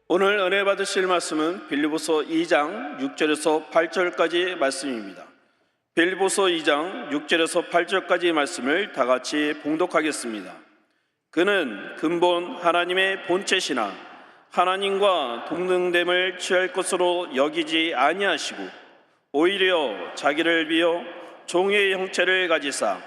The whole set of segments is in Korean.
오늘 은혜 받으실 말씀은 빌립보서 2장 6절에서 8절까지 말씀입니다. 빌립보서 2장 6절에서 8절까지 말씀을 다 같이 봉독하겠습니다. 그는 근본 하나님의 본체시나 하나님과 동등됨을 취할 것으로 여기지 아니하시고 오히려 자기를 비어 종의 형체를 가지사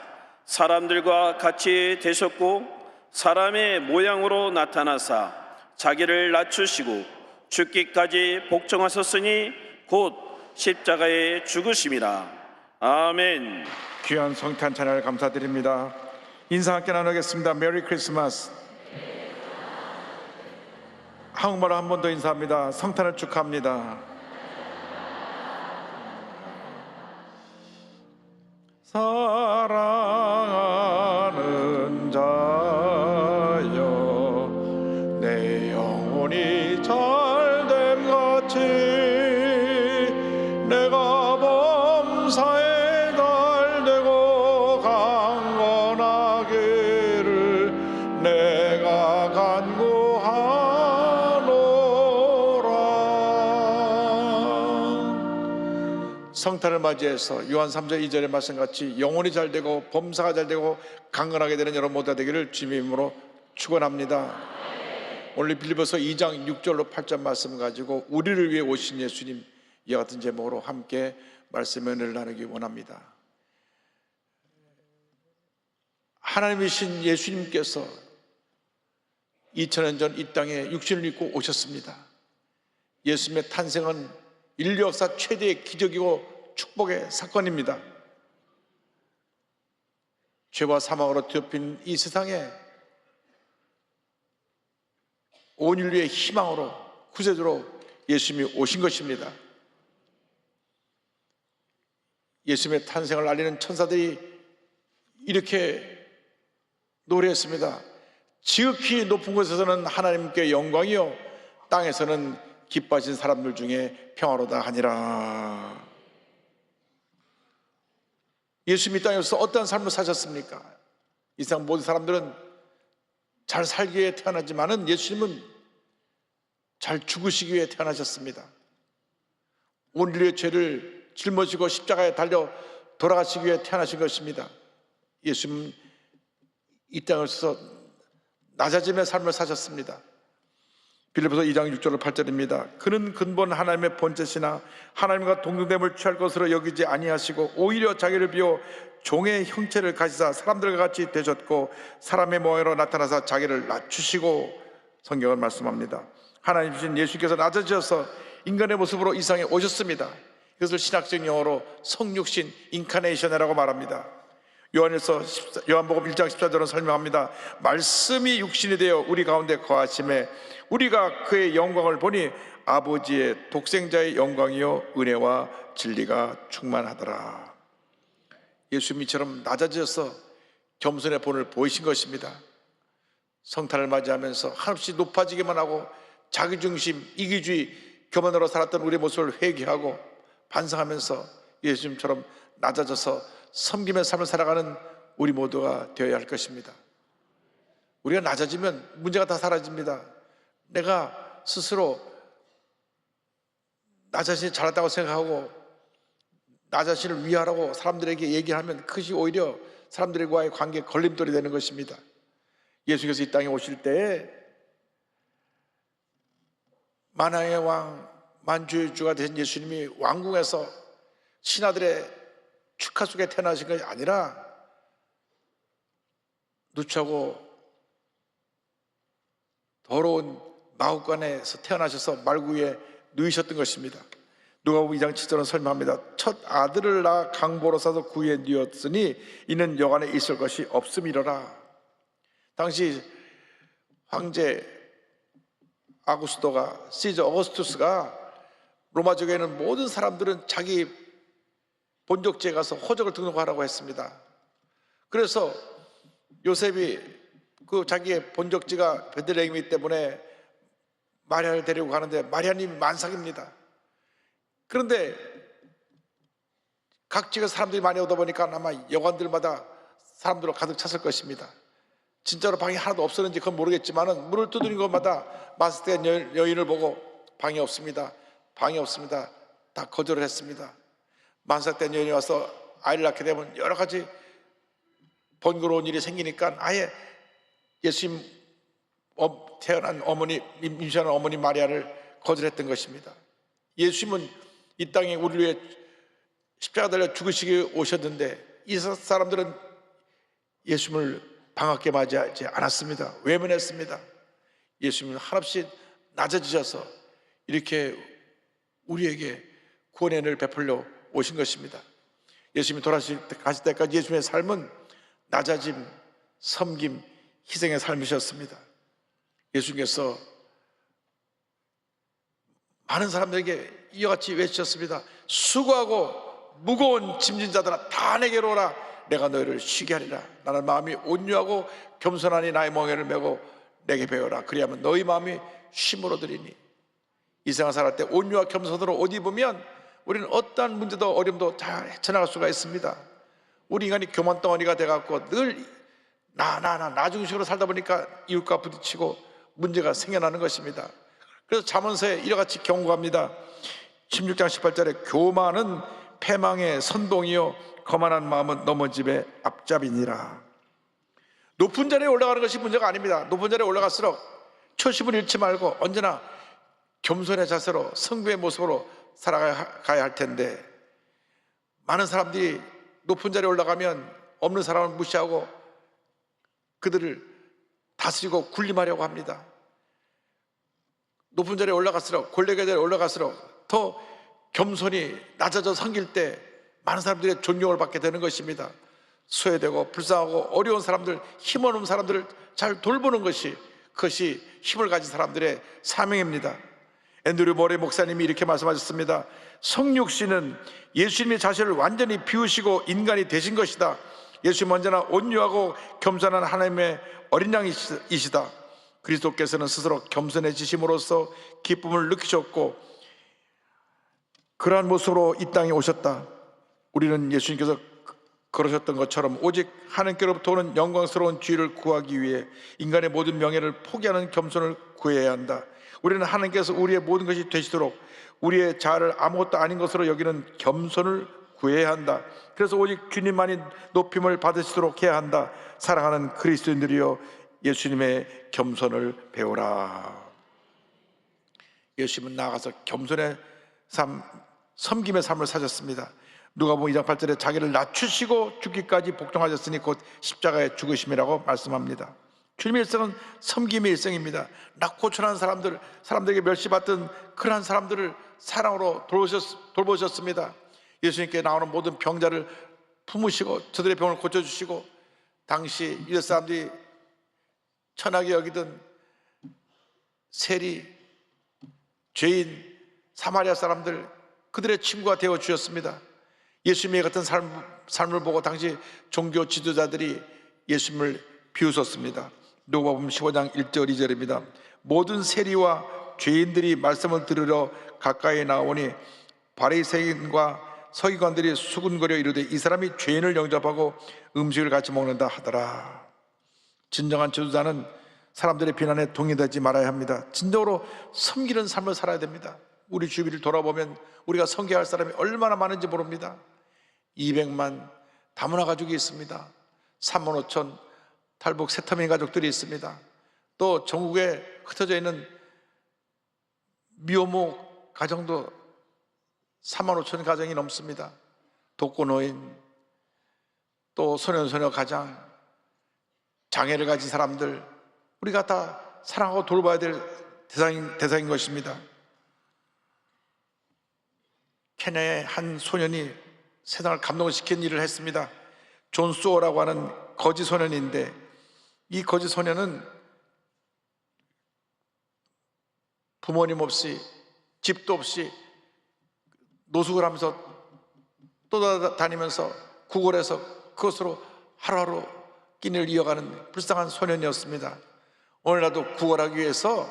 사람들과 같이 되셨고 사람의 모양으로 나타나사 자기를 낮추시고 죽기까지 복종하셨으니 곧 십자가에 죽으심이라. 아멘. 귀한 성탄 찬양을 감사드립니다. 인사 함께 나누겠습니다. 메리 크리스마스. 한국말로 한 번 더 인사합니다. 성탄을 축하합니다. 사랑하는 자여 내 영혼이 잘됨 같이 내가 범사에 달되고 강건하기를 내가 간구하노라. 성탄을 맞이해서 요한 3장 2절의 말씀같이 영혼이 잘되고 범사가 잘되고 강건하게 되는 여러분 모두가 되기를 주님의 이름으로 축원합니다. 오늘 빌립보서 2장 6절로 8절 말씀 가지고 우리를 위해 오신 예수님, 이와 같은 제목으로 함께 말씀의 은혜를 나누기 원합니다. 하나님이신 예수님께서 2000년 전 이 땅에 육신을 입고 오셨습니다. 예수님의 탄생은 인류 역사 최대의 기적이고 축복의 사건입니다. 죄와 사망으로 뒤덮인 이 세상에 온 인류의 희망으로 구세주로 예수님이 오신 것입니다. 예수님의 탄생을 알리는 천사들이 이렇게 노래했습니다. 지극히 높은 곳에서는 하나님께 영광이요 땅에서는 기뻐하신 사람들 중에 평화로다 하니라. 예수님이 땅에서 어떠한 삶을 사셨습니까? 이 세상 모든 사람들은 잘 살기 위해 태어나지만은 예수님은 잘 죽으시기 위해 태어나셨습니다. 온 인류의 죄를 짊어지고 십자가에 달려 돌아가시기 위해 태어나신 것입니다. 예수님은 이 땅에서 낮아짐의 삶을 사셨습니다. 빌립보서 2장 6절로 8절입니다. 그는 근본 하나님의 본체시나 하나님과 동등됨을 취할 것으로 여기지 아니하시고 오히려 자기를 비워 종의 형체를 가지사 사람들과 같이 되셨고 사람의 모양으로 나타나사 자기를 낮추시고, 성경은 말씀합니다. 하나님이신 예수께서 낮아지셔서 인간의 모습으로 이 세상에 오셨습니다. 이것을 신학적 용어로 성육신, 인카네이션이라고 말합니다. 요한복음 1장 14절은 설명합니다. 말씀이 육신이 되어 우리 가운데 거하심에 우리가 그의 영광을 보니 아버지의 독생자의 영광이요 은혜와 진리가 충만하더라. 예수님처럼 낮아져서 겸손의 본을 보이신 것입니다. 성탄을 맞이하면서 한없이 높아지기만 하고 자기중심, 이기주의, 교만으로 살았던 우리의 모습을 회개하고 반성하면서 예수님처럼 낮아져서 섬김의 삶을 살아가는 우리 모두가 되어야 할 것입니다. 우리가 낮아지면 문제가 다 사라집니다. 내가 스스로 나 자신이 잘났다고 생각하고 나 자신을 위하라고 사람들에게 얘기하면 그것이 오히려 사람들과의 관계에 걸림돌이 되는 것입니다. 예수께서 이 땅에 오실 때에 만왕의 왕, 만주의 주가 되신 예수님이 왕궁에서 신하들의 축하 속에 태어나신 것이 아니라 누추하고 더러운 마구간에서 태어나셔서 말구 위에 누이셨던 것입니다. 누가복음 2장 7절은 설명합니다. 첫 아들을 낳아 강보로 싸서 구유에 누였으니 이는 여관에 있을 것이 없음이로라. 당시 황제 아구스토가, 시저 어거스투스가 로마족에 있는 모든 사람들은 자기 본적지에 가서 호적을 등록하라고 했습니다. 그래서 요셉이 그 자기의 본적지가 베들레헴이기 때문에 마리아를 데리고 가는데 마리아님이 만삭입니다. 그런데 각지가 사람들이 많이 오다 보니까 아마 여관들마다 사람들로 가득 찼을 것입니다. 진짜로 방이 하나도 없었는지 그건 모르겠지만은 문을 두드린 곳마다 마스크된 여인을 보고 방이 없습니다. 방이 없습니다. 다 거절을 했습니다. 만삭된 여인이 와서 아이를 낳게 되면 여러 가지 번거로운 일이 생기니까 아예 예수님 태어난 어머니, 임신한 어머니 마리아를 거절했던 것입니다. 예수님은 이 땅에 우리를 위해 십자가 달려 죽으시기 오셨는데 이 사람들은 예수님을 반갑게 맞이하지 않았습니다. 외면했습니다. 예수님은 한없이 낮아지셔서 이렇게 우리에게 구원의 은혜를 베풀려 오신 것입니다. 예수님이 돌아가실 때까지 예수님의 삶은 낮아짐, 섬김, 희생의 삶이셨습니다. 예수님께서 많은 사람들에게 이와 같이 외치셨습니다. 수고하고 무거운 짐진 자들아 다 내게로 오라. 내가 너희를 쉬게 하리라. 나는 마음이 온유하고 겸손하니 나의 멍에를 메고 내게 배워라. 그리하면 너희 마음이 쉼을 얻으리니. 이 세상 살아갈 때 온유와 겸손으로 옷 입으면 우리는 어떠한 문제도 어려움도 잘 헤쳐나갈 수가 있습니다. 우리 인간이 교만 덩어리가 돼갖고 늘 나 중심으로 살다 보니까 이웃과 부딪히고 문제가 생겨나는 것입니다. 그래서 잠언서에 이와 같이 경고합니다. 16장 18절에 교만은 패망의 선봉이요 거만한 마음은 넘어짐의 앞잡이니라. 높은 자리에 올라가는 것이 문제가 아닙니다. 높은 자리에 올라갈수록 초심을 잃지 말고 언제나 겸손의 자세로 성부의 모습으로 살아가야 할 텐데 많은 사람들이 높은 자리에 올라가면 없는 사람을 무시하고 그들을 다스리고 군림하려고 합니다. 높은 자리에 올라갈수록 권력의 자리에 올라갈수록 더 겸손히 낮아져 섬길 때 많은 사람들의 존경을 받게 되는 것입니다. 소외되고 불쌍하고 어려운 사람들, 힘없는 사람들을 잘 돌보는 것이 그것이 힘을 가진 사람들의 사명입니다. 앤드류 모레 목사님이 이렇게 말씀하셨습니다. 성육신은 예수님이 자신을 완전히 비우시고 인간이 되신 것이다. 예수님은 언제나 온유하고 겸손한 하나님의 어린 양이시다. 그리스도께서는 스스로 겸손해지심으로써 기쁨을 느끼셨고 그러한 모습으로 이 땅에 오셨다. 우리는 예수님께서 그러셨던 것처럼 오직 하나님께로부터 오는 영광스러운 지위를 구하기 위해 인간의 모든 명예를 포기하는 겸손을 구해야 한다. 우리는 하나님께서 우리의 모든 것이 되시도록 우리의 자아를 아무것도 아닌 것으로 여기는 겸손을 구해야 한다. 그래서 오직 주님만이 높임을 받으시도록 해야 한다. 사랑하는 그리스도인들이여 예수님의 겸손을 배우라. 예수님은 나아가서 겸손의 삶, 섬김의 삶을 사셨습니다. 누가복음 2장 8절에 자기를 낮추시고 죽기까지 복종하셨으니 곧 십자가의 죽으심이라고 말씀합니다. 주님의 일생은 섬김의 일생입니다. 낙고천한 사람들에게 멸시받던 그러한 사람들을 사랑으로 돌보셨습니다. 예수님께 나오는 모든 병자를 품으시고 저들의 병을 고쳐주시고 당시 유대 사람들이 천하게 여기던 세리, 죄인, 사마리아 사람들 그들의 친구가 되어주셨습니다. 예수님의 같은 삶을 보고 당시 종교 지도자들이 예수님을 비웃었습니다. 누가복음 15장 1절 2절입니다. 모든 세리와 죄인들이 말씀을 들으러 가까이 나오니 바리새인과 서기관들이 수군거려 이르되 이 사람이 죄인을 영접하고 음식을 같이 먹는다 하더라. 진정한 지도자는 사람들의 비난에 동의되지 말아야 합니다. 진정으로 섬기는 삶을 살아야 됩니다. 우리 주위를 돌아보면 우리가 섬겨야 할 사람이 얼마나 많은지 모릅니다. 200만 다문화 가족이 있습니다. 3만 5천 탈북 세터민 가족들이 있습니다. 또 전국에 흩어져 있는 미혼모 가정도 3만 5천 가정이 넘습니다. 독거노인, 또 소년소녀 가장, 장애를 가진 사람들 우리가 다 사랑하고 돌봐야 될 대상인 것입니다. 케냐의 한 소년이 세상을 감동을 시킨 일을 했습니다. 존 수어라고 하는 거지 소년인데 이 거지 소년은 부모님 없이 집도 없이 노숙을 하면서 떠다니면서 구걸해서 그것으로 하루하루 끼니를 이어가는 불쌍한 소년이었습니다. 어느 날도 구걸하기 위해서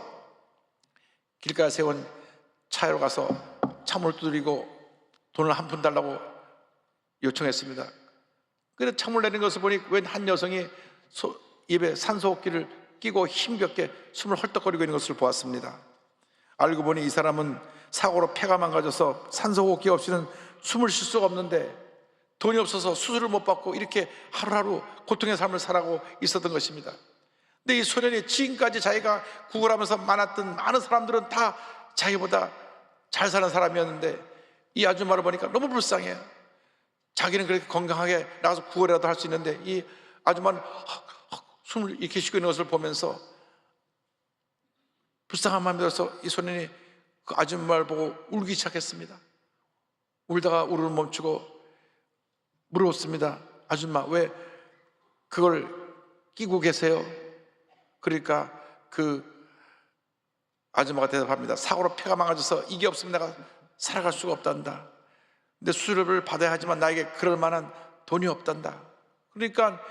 길가에 세운 차로 가서 창문을 두드리고 돈을 한 푼 달라고 요청했습니다. 그런데 창문을 내린 것을 보니 웬 한 여성이 입에 산소호흡기를 끼고 힘겹게 숨을 헐떡거리고 있는 것을 보았습니다. 알고 보니 이 사람은 사고로 폐가 망가져서 산소호흡기 없이는 숨을 쉴 수가 없는데 돈이 없어서 수술을 못 받고 이렇게 하루하루 고통의 삶을 살아가고 있었던 것입니다. 근데 이 소년이 지금까지 자기가 구걸하면서 만났던 많은 사람들은 다 자기보다 잘 사는 사람이었는데 이 아줌마를 보니까 너무 불쌍해요. 자기는 그렇게 건강하게 나가서 구걸이라도 할 수 있는데 이 아줌마는 숨을 이렇게 쉬고 있는 것을 보면서 불쌍한 마음이 들어서 이 소년이 그 아줌마를 보고 울기 시작했습니다. 울다가 울음을 멈추고 물었습니다. 아줌마, 왜 그걸 끼고 계세요? 그러니까 그 아줌마가 대답합니다. 사고로 폐가 망가져서 이게 없으면 내가 살아갈 수가 없단다. 근데 수술을 받아야 하지만 나에게 그럴 만한 돈이 없단다. 그러니까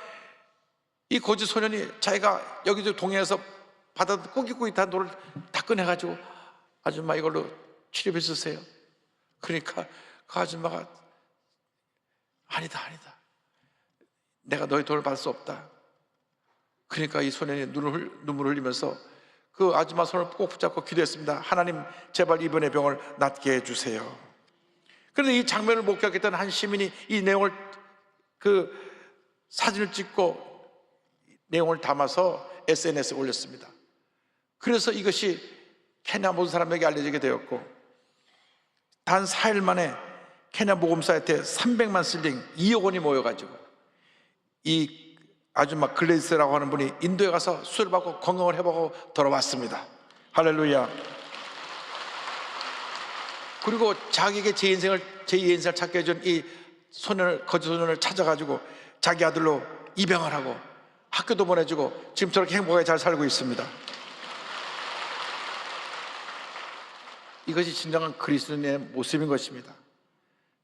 이 거지 소년이 자기가 여기저기 동해에서 바다 꾸깃꾸깃 한 돌을 다 꺼내가지고 아줌마 이걸로 치료해 주세요. 그러니까 그 아줌마가 아니다 내가 너의 돈을 받을 수 없다. 그러니까 이 소년이 눈물을 흘리면서 그 아줌마 손을 꼭 붙잡고 기도했습니다. 하나님 제발 이번의 병을 낫게 해주세요. 그런데 이 장면을 목격했던 한 시민이 이 내용을 그 사진을 찍고 내용을 담아서 SNS에 올렸습니다. 그래서 이것이 케냐 모든 사람에게 알려지게 되었고 단 4일 만에 케냐 복음 사이트에 300만 실링 2억 원이 모여가지고 이 아줌마 글레이스라고 하는 분이 인도에 가서 수술을 받고 건강을 회복하고 돌아왔습니다. 할렐루야. 그리고 자기에게 제2의 인생을 찾게 해준 이 거지 소년을 찾아가지고 자기 아들로 입양을 하고 학교도 보내주고 지금 저렇게 행복하게 잘 살고 있습니다. 이것이 진정한 그리스도인의 모습인 것입니다.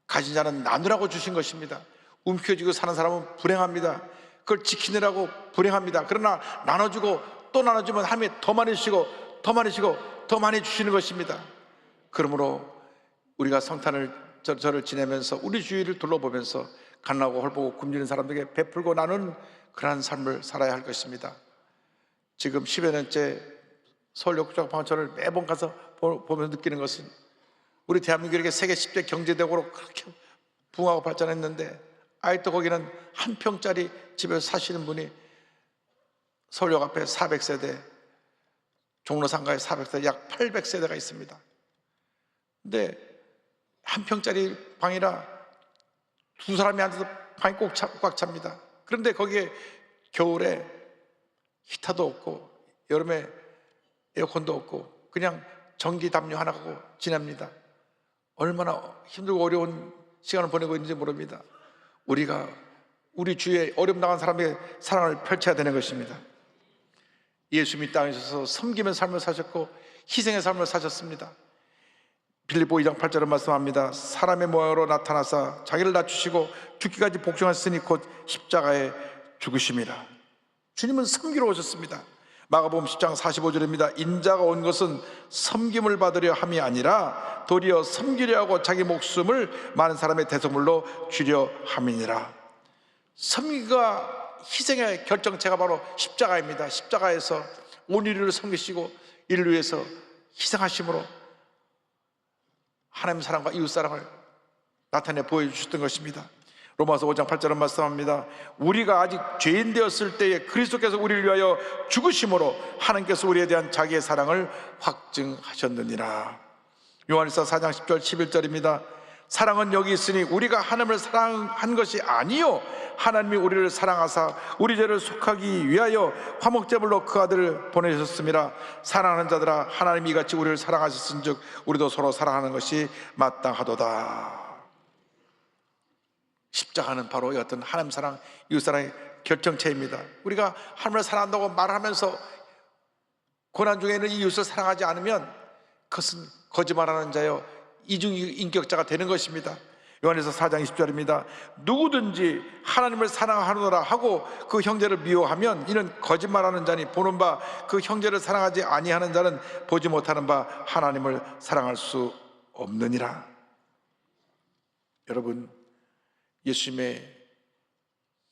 가진 자는 나누라고 주신 것입니다. 움켜쥐고 사는 사람은 불행합니다. 그걸 지키느라고 불행합니다. 그러나 나눠주고 또 나눠주면 하나님이 더 많이 주시고 더 많이 주시고 더 많이 주시는 것입니다. 그러므로 우리가 성탄절을 지내면서 우리 주위를 둘러보면서 가난하고 헐벗고 굶주린 사람들에게 베풀고 나누는 그러한 삶을 살아야 할 것입니다. 지금 10여 년째 서울역주장방천을 매번 가서 보면서 느끼는 것은 우리 대한민국이 이렇게 세계 10대 경제대국으로 그렇게 부흥하고 발전했는데 아직도 거기는 한 평짜리 집에서 사시는 분이 서울역 앞에 400세대, 종로상가에 400세대, 약 800세대가 있습니다. 근데 한 평짜리 방이라 두 사람이 앉아서 방이 꽉 찹니다. 그런데 거기에 겨울에 히터도 없고 여름에 에어컨도 없고 그냥 전기 담요 하나 갖고 지냅니다. 얼마나 힘들고 어려운 시간을 보내고 있는지 모릅니다. 우리가 우리 주위에 어려움 당한 사람의 사랑을 펼쳐야 되는 것입니다. 예수님이 땅에 오셔서 섬기는 삶을 사셨고 희생의 삶을 사셨습니다. 빌립보 2장 8절은 말씀합니다. 사람의 모양으로 나타나사 자기를 낮추시고 죽기까지 복종하셨으니 곧 십자가에 죽으심이라. 주님은 섬기러 오셨습니다. 마가복음 10장 45절입니다. 인자가 온 것은 섬김을 받으려 함이 아니라 도리어 섬기려 하고 자기 목숨을 많은 사람의 대속물로 주려 함이니라. 섬기가 희생의 결정체가 바로 십자가입니다. 십자가에서 온 인류를 섬기시고 인류를 위해서 희생하심으로 하나님 사랑과 이웃 사랑을 나타내 보여주셨던 것입니다. 로마서 5장 8절은 말씀합니다. 우리가 아직 죄인 되었을 때에 그리스도께서 우리를 위하여 죽으심으로 하나님께서 우리에 대한 자기의 사랑을 확증하셨느니라. 요한일서 4장 10절 11절입니다. 사랑은 여기 있으니 우리가 하나님을 사랑한 것이 아니요 하나님이 우리를 사랑하사 우리 죄를 속하기 위하여 화목제물로 그 아들을 보내셨음이라. 사랑하는 자들아 하나님이 이같이 우리를 사랑하셨은즉 우리도 서로 사랑하는 것이 마땅하도다. 십자가는 바로 이 어떤 하나님 사랑, 이웃 사랑의 결정체입니다. 우리가 하나님을 사랑한다고 말하면서 고난 중에 있는 이웃을 사랑하지 않으면 그것은 거짓말하는 자요 이중인격자가 되는 것입니다. 요한에서 4장 20절입니다. 누구든지 하나님을 사랑하노라 하고 그 형제를 미워하면 이는 거짓말하는 자니 보는 바 그 형제를 사랑하지 아니하는 자는 보지 못하는 바 하나님을 사랑할 수 없느니라. 여러분, 예수님의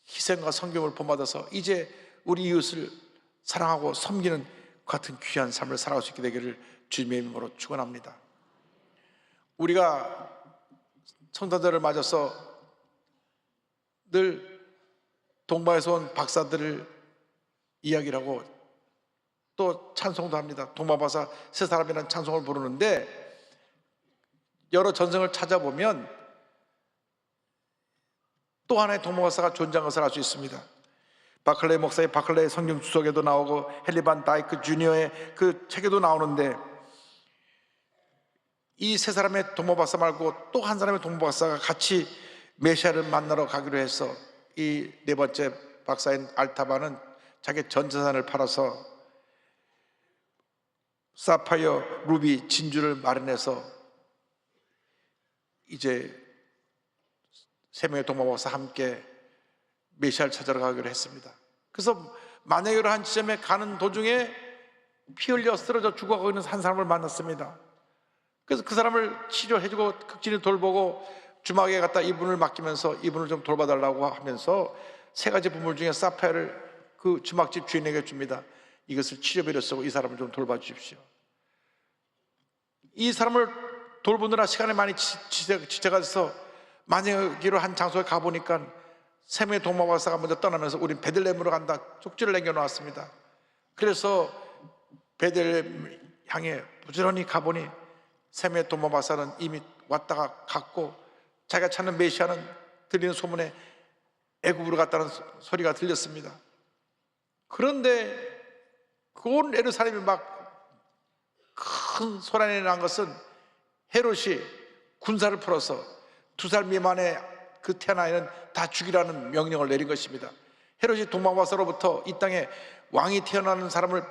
희생과 성경을 본받아서 이제 우리 이웃을 사랑하고 섬기는 그 같은 귀한 삶을 살아갈 수 있게 되기를 주님의 이름으로 축원합니다. 우리가 성탄절을 맞아서 늘 동방에서 온 박사들을 이야기를 하고 또 찬송도 합니다. 동방박사 세 사람이라는 찬송을 부르는데 여러 전성을 찾아보면 또 하나의 동방박사가 존재한 것을 알 수 있습니다. 바클레이 목사의 바클레이 성경 주석에도 나오고 헨리 반 다이크 주니어의 그 책에도 나오는데 이 세 사람의 동방박사 말고 또 한 사람의 동방박사가 같이 메시아를 만나러 가기로 해서 이 네 번째 박사인 알타바는 자기 전 재산을 팔아서 사파이어, 루비, 진주를 마련해서 이제 세 명의 동방박사 함께 메시아를 찾아러 가기로 했습니다. 그래서 만약으로 한 지점에 가는 도중에 피 흘려 쓰러져 죽어가고 있는 한 사람을 만났습니다. 그래서 그 사람을 치료해주고 극진히 돌보고 주막에 갖다 이분을 맡기면서 이분을 좀 돌봐달라고 하면서 세 가지 보물 중에 사파이어를 그 주막집 주인에게 줍니다. 이것을 치료비로 쓰고 이 사람을 좀 돌봐주십시오. 이 사람을 돌보느라 시간이 많이 지체가서 만약으로 한 장소에 가보니까 세 명의 동방박사가 먼저 떠나면서 우린 베들레헴으로 간다 쪽지를 남겨놓았습니다. 그래서 베들레헴 향해 부지런히 가보니 세 명의 동방박사는 이미 왔다가 갔고 자기가 찾는 메시아는 들리는 소문에 애굽으로 갔다는 소리가 들렸습니다. 그런데 그 온 예루살렘이 막 큰 소란이 난 것은 헤롯이 군사를 풀어서 2살 미만의 그 태어난 아이는 다 죽이라는 명령을 내린 것입니다. 헤롯이 동방박사로부터 이 땅에 왕이 태어나는 사람을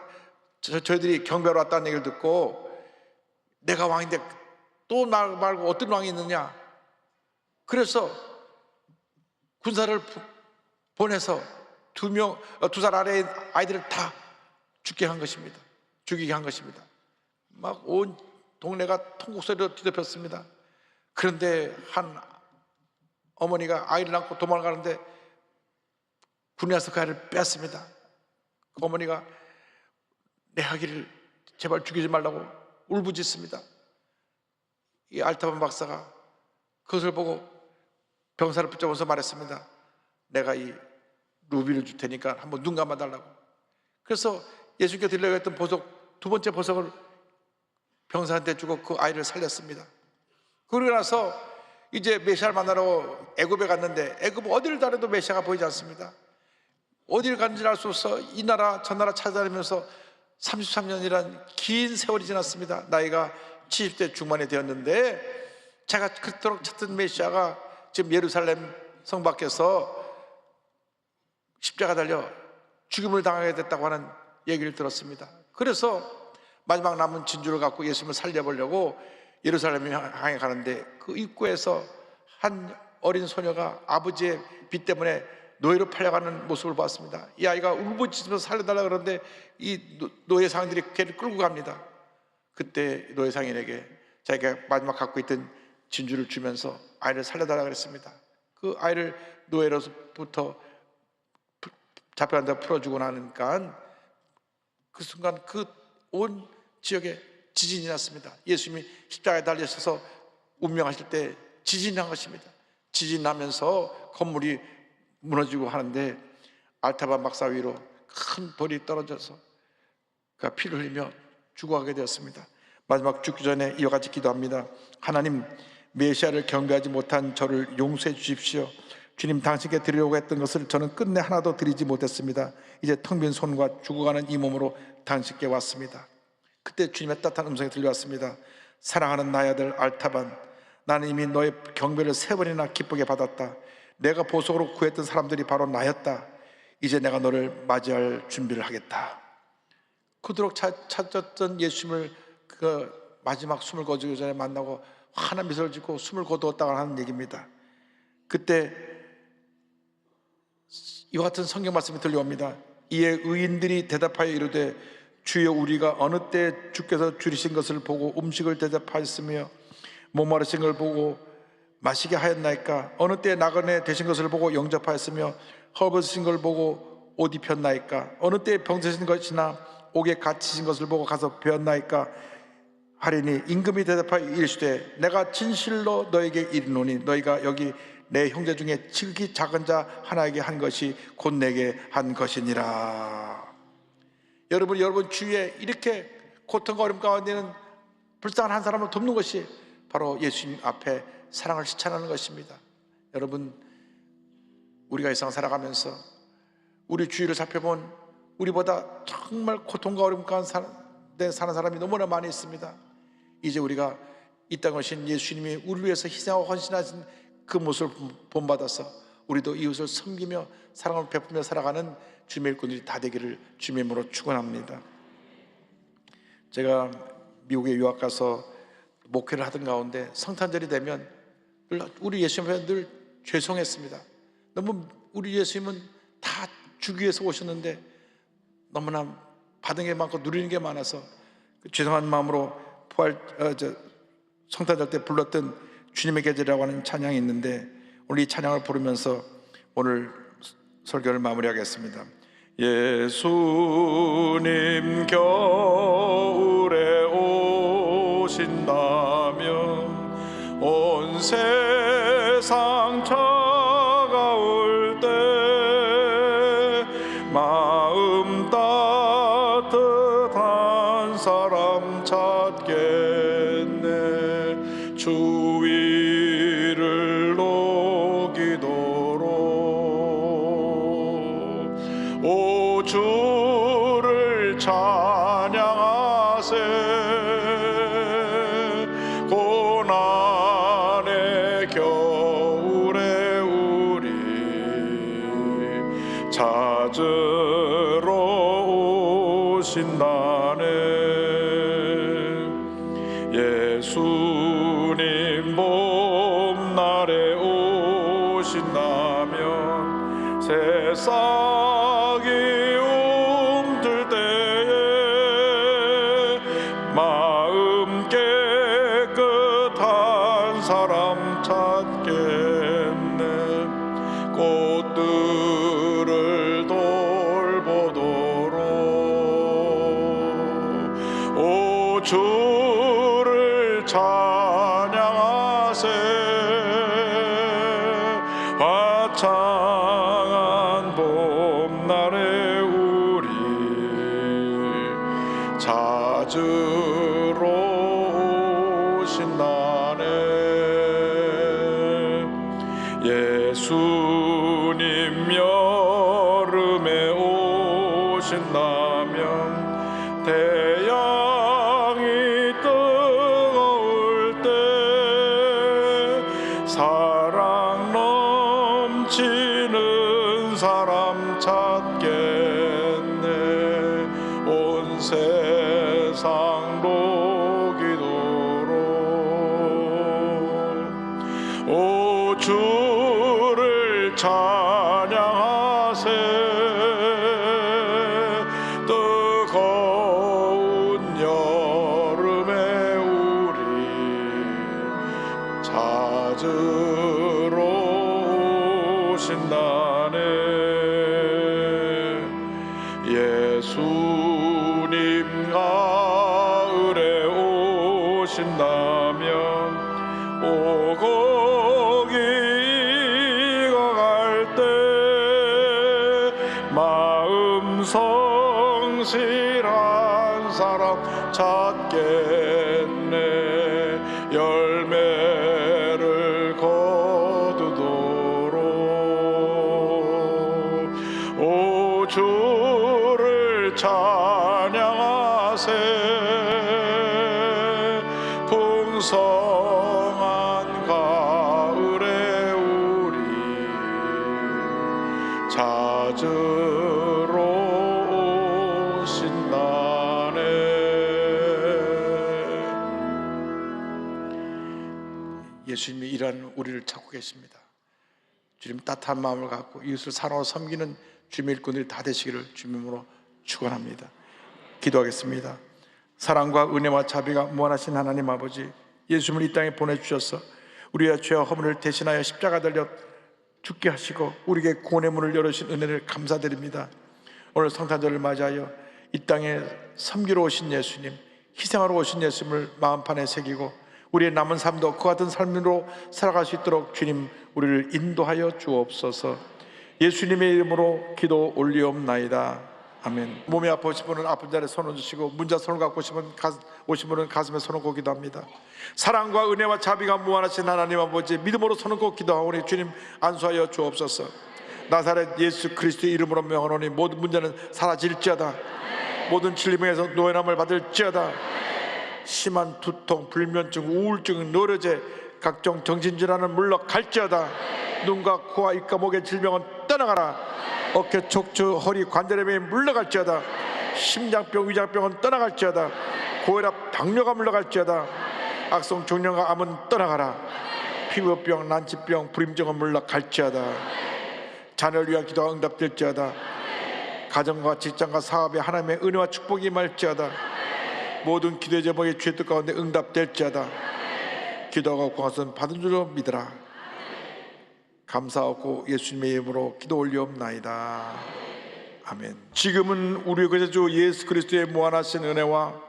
저희들이 경배하러 왔다는 얘기를 듣고 내가 왕인데 또 나 말고 어떤 왕이 있느냐, 그래서 군사를 보내서 2살 아래의 아이들을 다 죽게 한 것입니다. 죽이게 한 것입니다. 막 온 동네가 통곡소리로 뒤덮였습니다. 그런데 한 어머니가 아이를 낳고 도망가는데 군에 와서 그 아이를 뺐습니다. 그 어머니가 내 아기를 제발 죽이지 말라고 울부짖습니다. 이 알타반 박사가 그것을 보고 병사를 붙잡아서 말했습니다. 내가 이 루비를 줄 테니까 한번 눈 감아달라고. 그래서 예수님께 드리려고 했던 보석, 두 번째 보석을 병사한테 주고 그 아이를 살렸습니다. 그러고 나서 이제 메시아를 만나러 애굽에 갔는데 애굽 어디를 다녀도 메시아가 보이지 않습니다. 어디를 갔는지 알 수 없어 이 나라 저 나라 찾아다니면서 33년이란 긴 세월이 지났습니다. 나이가 70대 중반이 되었는데 제가 그토록 찾던 메시아가 지금 예루살렘 성 밖에서 십자가 달려 죽임을 당하게 됐다고 하는 얘기를 들었습니다. 그래서 마지막 남은 진주를 갖고 예수님을 살려보려고 예루살렘 향해 가는데 그 입구에서 한 어린 소녀가 아버지의 빚 때문에 노예로 팔려가는 모습을 봤습니다. 이 아이가 울부짖으면서 살려달라고 그러는데 이 노예상들이 걔를 끌고 갑니다. 그때 노예상인에게 자기가 마지막 갖고 있던 진주를 주면서 아이를 살려달라고 그랬습니다. 그 아이를 노예로부터 잡혀간다 풀어주고 나니까 그 순간 그 온 지역에 지진이 났습니다. 예수님이 십자가에 달리셔서 운명하실 때 지진이 난 것입니다. 지진 나면서 건물이 무너지고 하는데 알타반 박사 위로 큰 돌이 떨어져서 그가 피를 흘리며 죽어가게 되었습니다. 마지막 죽기 전에 이와 같이 기도합니다. 하나님, 메시아를 경배하지 못한 저를 용서해 주십시오. 주님, 당신께 드리려고 했던 것을 저는 끝내 하나도 드리지 못했습니다. 이제 텅 빈 손과 죽어가는 이 몸으로 당신께 왔습니다. 그때 주님의 따뜻한 음성이 들려왔습니다. 사랑하는 나의 아들 알타반, 나는 이미 너의 경배를 3번이나 기쁘게 받았다. 내가 보석으로 구했던 사람들이 바로 나였다. 이제 내가 너를 맞이할 준비를 하겠다. 그토록 찾았던 예수님을 그 마지막 숨을 거두기 전에 만나고 환한 미소를 짓고 숨을 거두었다고 하는 얘기입니다. 그때 이와 같은 성경 말씀이 들려옵니다. 이에 의인들이 대답하여 이르되 주여, 우리가 어느 때 주께서 줄이신 것을 보고 음식을 대접하였으며 목마르신 걸 보고 마시게 하였나이까? 어느 때 나그네 되신 것을 보고 영접하였으며 헐벗으신 걸 보고 옷 입혔나이까? 어느 때에 병드신 것이나 옥에 갇히신 것을 보고 가서 배웠나이까? 하리니 임금이 대답하여 이르시되 내가 진실로 너에게 이르노니 너희가 여기 내 형제 중에 지극히 작은 자 하나에게 한 것이 곧 내게 한 것이니라. 여러분 주위에 이렇게 고통과 어려움 가운데는 불쌍한 한 사람을 돕는 것이 바로 예수님 앞에 사랑을 실천하는 것입니다. 여러분, 우리가 이 세상 살아가면서 우리 주위를 살펴본 우리보다 정말 고통과 어려움 가운데 사는 사람이 너무나 많이 있습니다. 이제 우리가 이 땅에 오신 예수님이 우리를 위해서 희생하고 헌신하신 그 모습을 본받아서 우리도 이웃을 섬기며 사랑을 베풀며 살아가는 주님의 일꾼들이 다 되기를 주님의 이름으로 축원합니다. 제가 미국에 유학 가서 목회를 하던 가운데 성탄절이 되면 우리 예수님 앞에 늘 죄송했습니다. 너무 우리 예수님은 다 주기 위해서 오셨는데 너무나 받은 게 많고 누리는 게 많아서 죄송한 마음으로 성탄절 때 불렀던 주님의 계절이라고 하는 찬양이 있는데 오늘 이 찬양을 부르면서 오늘 설교를 마무리하겠습니다. 예수님 겨울에 오신다면 온 세상 차가울 때 마음 따뜻한 사람 찾겠네. 주위를 녹이도록 오 주를 찬양하세. 고난의 겨울에 우리 찾으러 오신다네. 예수님 봄날에 오신다면 세상이 움들 때에 마음 깨끗한 사람 찾겠네. 꽃들을 돌보도록 오 주를 찬양하세. 화창한 봄날에 우리 찾으러 오신다네. 예수님 여름에 오신다면 태양이 뜨거울 때 사랑 넘치는 사람 찾겠네. 온 세상 녹이도록 오 주를 찬양하세. 뜨거운 여름에 우리 찾으러 오신다네. 예수님 가을에 오신다면 오 거기 익어갈 때 마음 성실한 사람 찾겠네. 열매를 거두도록 오 주를 찬양하세. 풍성한 가을에 우리 찾으러 오신다네. 예수님이 이러한 우리를 찾고 계십니다. 주님 따뜻한 마음을 갖고 이웃을 사랑하고 섬기는 주님의 일꾼들이 다 되시기를 주님으로 축원합니다. 기도하겠습니다. 사랑과 은혜와 자비가 무한하신 하나님 아버지, 예수님을 이 땅에 보내주셔서 우리의 죄와 허물을 대신하여 십자가 달려 죽게 하시고 우리에게 구원의 문을 열으신 은혜를 감사드립니다. 오늘 성탄절을 맞이하여 이 땅에 섬기러 오신 예수님, 희생하러 오신 예수님을 마음판에 새기고 우리의 남은 삶도 그 같은 삶으로 살아갈 수 있도록 주님 우리를 인도하여 주옵소서. 예수님의 이름으로 기도 올리옵나이다. 아멘. 몸이 아프신 분은 아픈 자리에 손을 주시고 문자 손을 갖고 오신 분은 가슴에 손을 꽂고 기도합니다. 사랑과 은혜와 자비가 무한하신 하나님 아버지, 믿음으로 손을 꽂고 기도하오니 주님 안수하여 주옵소서. 나사렛 예수 그리스도의 이름으로 명하노니 모든 문제는 사라질지어다. 모든 질병에서 노예남을 받을지어다. 심한 두통, 불면증, 우울증, 노려제, 각종 정신질환은 물러갈지어다. 눈과 코와 입과 목의 질병은 떠나가라. 어깨, 척추, 허리, 관절염이 물러갈지어다. 심장병, 위장병은 떠나갈지어다. 고혈압, 당뇨가 물러갈지어다. 악성 종양과 암은 떠나가라. 피부병, 난치병, 불임증은 물러갈지어다. 자녀를 위한 기도가 응답될지어다. 가정과 직장과 사업에 하나님의 은혜와 축복이 임할지어다. 모든 기도의 제목이 주의 뜻 가운데 응답될지어다. 기도하고 구하선 받은 줄로 믿으라. 감사하고 예수님의 이름으로 기도 올리옵나이다. 아멘. 지금은 우리 구주 예수 그리스도의 무한하신 은혜와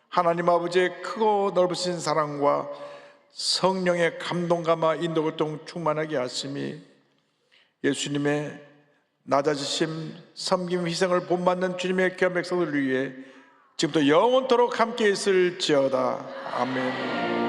하나님 아버지의 크고 넓으신 사랑과 성령의 감동감화 인도교통 충만하게 하심이 예수님의 낮아지심, 섬김, 희생을 본받는 주님의 귀한 백성들을 위해 지금부터 영원토록 함께 있을지어다. 아멘.